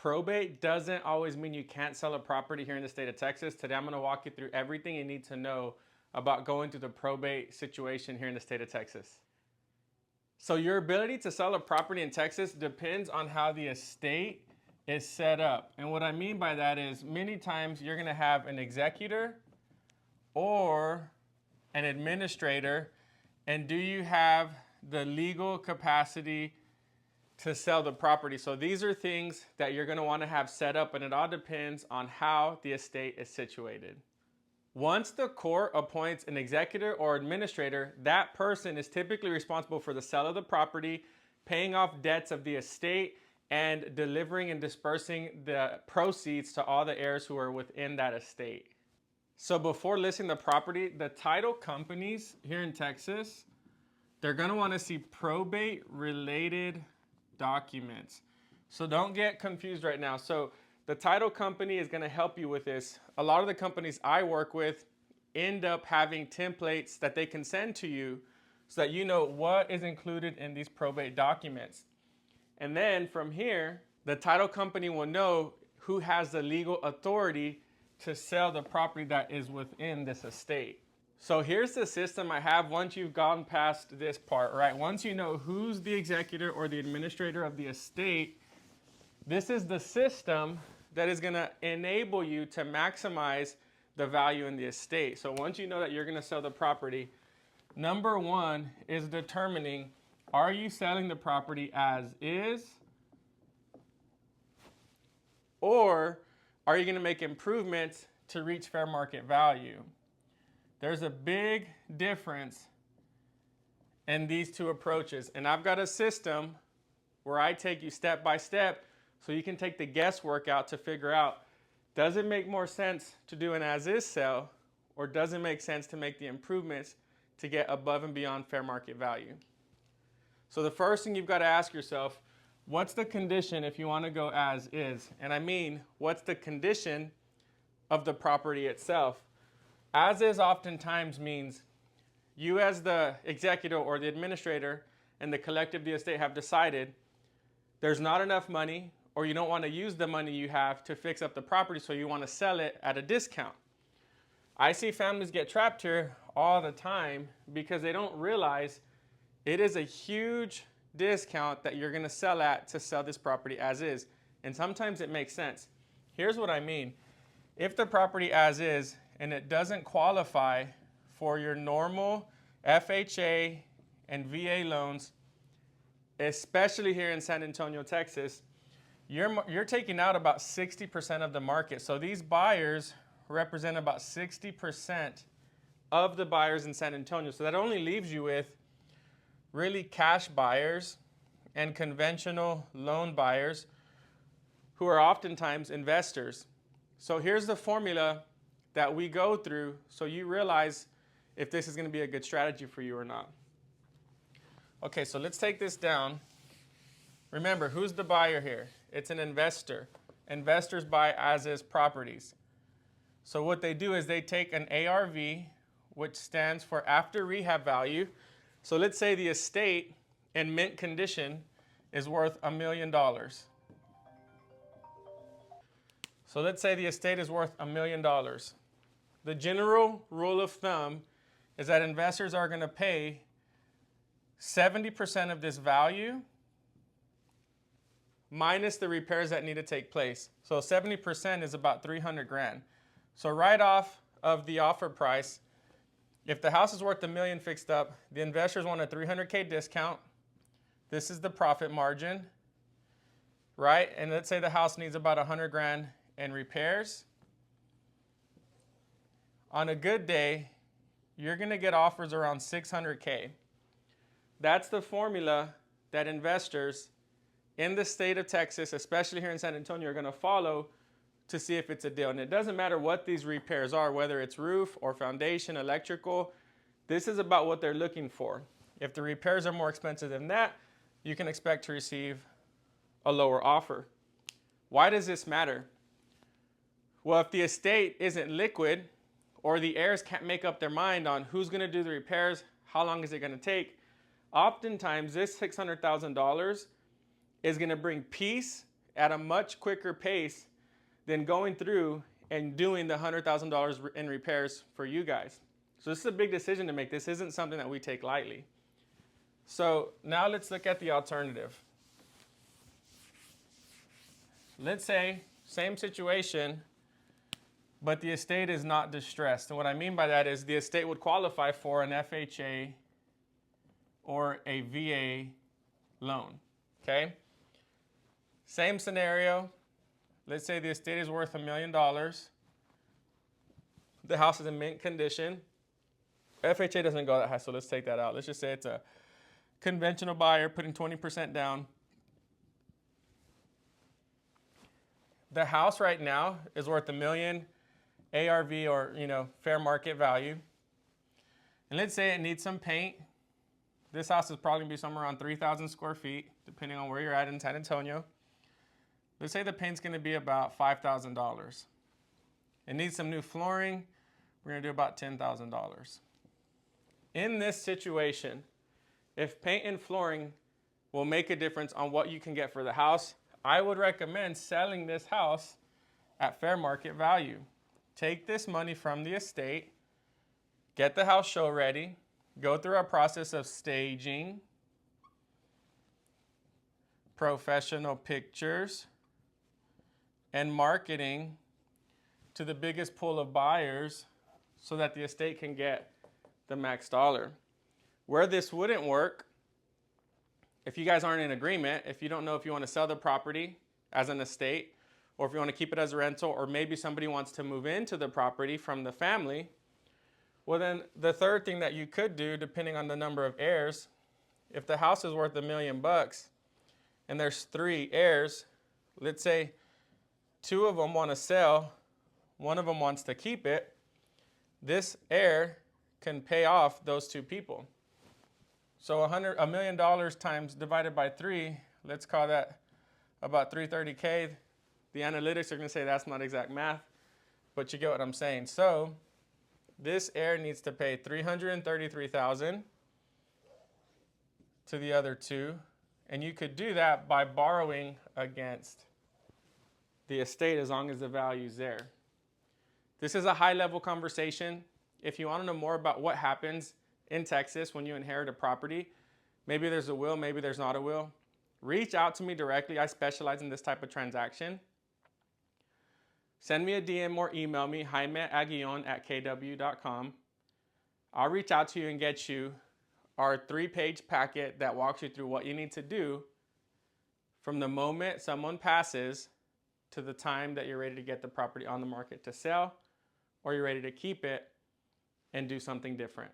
Probate doesn't always mean you can't sell a property here in the state of Texas. Today I'm going to walk you through everything you need to know about going through the probate situation here in the state of Texas. So your ability to sell a property in Texas depends on how the estate is set up. And what I mean by that is many times you're going to have an executor or an administrator, and do you have the legal capacity to sell the property? So these are things that you're going to want to have set up, and it all depends on how the estate is situated. Once the court appoints an executor or administrator, that person is typically responsible for the sale of the property, paying off debts of the estate, and delivering and dispersing the proceeds to all the heirs who are within that estate. So before listing the property, the title companies here in Texas, they're going to want to see probate related documents. So don't get confused right now. So the title company is going to help you with this. A lot of the companies I work with end up having templates that they can send to you so that you know what is included in these probate documents. And then from here, the title company will know who has the legal authority to sell the property that is within this estate. So here's the system I have once you've gone past this part, right? Once you know who's the executor or the administrator of the estate, this is the system that is going to enable you to maximize the value in the estate. So once you know that you're going to sell the property, number one is determining, are you selling the property as is, or are you going to make improvements to reach fair market value? There's a big difference in these two approaches. And I've got a system where I take you step by step so you can take the guesswork out to figure out, does it make more sense to do an as-is sale, or does it make sense to make the improvements to get above and beyond fair market value? So the first thing you've got to ask yourself, what's the condition if you want to go as is? And I mean, what's the condition of the property itself? As is oftentimes means you as the executor or the administrator and the collective of the estate have decided there's not enough money, or you don't want to use the money you have to fix up the property, so you want to sell it at a discount. I see families get trapped here all the time because they don't realize it is a huge discount that you're going to sell at to sell this property as is. And sometimes it makes sense. Here's what I mean. If the property as is and it doesn't qualify for your normal FHA and VA loans, especially here in San Antonio, Texas, you're taking out about 60% of the market. So these buyers represent about 60% of the buyers in San Antonio. So that only leaves you with really cash buyers and conventional loan buyers who are oftentimes investors. So here's the formula that we go through so you realize if this is going to be a good strategy for you or not. Okay, so let's take this down. Remember, who's the buyer here? It's an investor. Investors buy as-is properties. So what they do is they take an ARV, which stands for after rehab value. So let's say the estate in mint condition is worth $1 million. So let's say the estate is worth $1 million. The general rule of thumb is that investors are going to pay 70% of this value minus the repairs that need to take place. So 70% is about 300 grand. So right off of the offer price, if the house is worth $1 million fixed up, the investors want a $300K discount. This is the profit margin, right? And let's say the house needs about 100 grand in repairs. On a good day, you're going to get offers around 600K. That's the formula that investors in the state of Texas, especially here in San Antonio, are going to follow to see if it's a deal. And it doesn't matter what these repairs are, whether it's roof or foundation, electrical. This is about what they're looking for. If the repairs are more expensive than that, you can expect to receive a lower offer. Why does this matter? Well, if the estate isn't liquid or the heirs can't make up their mind on who's going to do the repairs, how long is it going to take, oftentimes this $600,000 is going to bring peace at a much quicker pace than going through and doing the $100,000 in repairs for you guys. So this is a big decision to make. This isn't something that we take lightly. So now let's look at the alternative. Let's say, same situation, but the estate is not distressed. And what I mean by that is the estate would qualify for an FHA or a VA loan, okay? Same scenario. Let's say the estate is worth $1 million. The house is in mint condition. FHA doesn't go that high, so let's take that out. Let's just say it's a conventional buyer putting 20% down. The house right now is worth $1 million ARV, or fair market value. And let's say it needs some paint. This house is probably going to be somewhere around 3,000 square feet, depending on where you're at in San Antonio. Let's say the paint's going to be about $5,000. It needs some new flooring. We're going to do about $10,000. In this situation, if paint and flooring will make a difference on what you can get for the house, I would recommend selling this house at fair market value. Take this money from the estate, get the house show ready, go through a process of staging, professional pictures, and marketing to the biggest pool of buyers so that the estate can get the max dollar. Where this wouldn't work, if you guys aren't in agreement, if you don't know if you want to sell the property as an estate, or if you want to keep it as a rental, or maybe somebody wants to move into the property from the family, well then the third thing that you could do, depending on the number of heirs, if the house is worth $1 million and there's 3 heirs, let's say 2 of them want to sell, 1 of them wants to keep it, this heir can pay off those 2 people. So $1 million times divided by 3, let's call that about $330K. The analytics are going to say that's not exact math, but you get what I'm saying. So this heir needs to pay $333,000 to the other 2, and you could do that by borrowing against the estate as long as the value's there. This is a high-level conversation. If you want to know more about what happens in Texas when you inherit a property, maybe there's a will, maybe there's not a will, reach out to me directly. I specialize in this type of transaction. Send me a DM or email me, jaime.aguillon@kw.com. I'll reach out to you and get you our 3-page packet that walks you through what you need to do from the moment someone passes to the time that you're ready to get the property on the market to sell, or you're ready to keep it and do something different.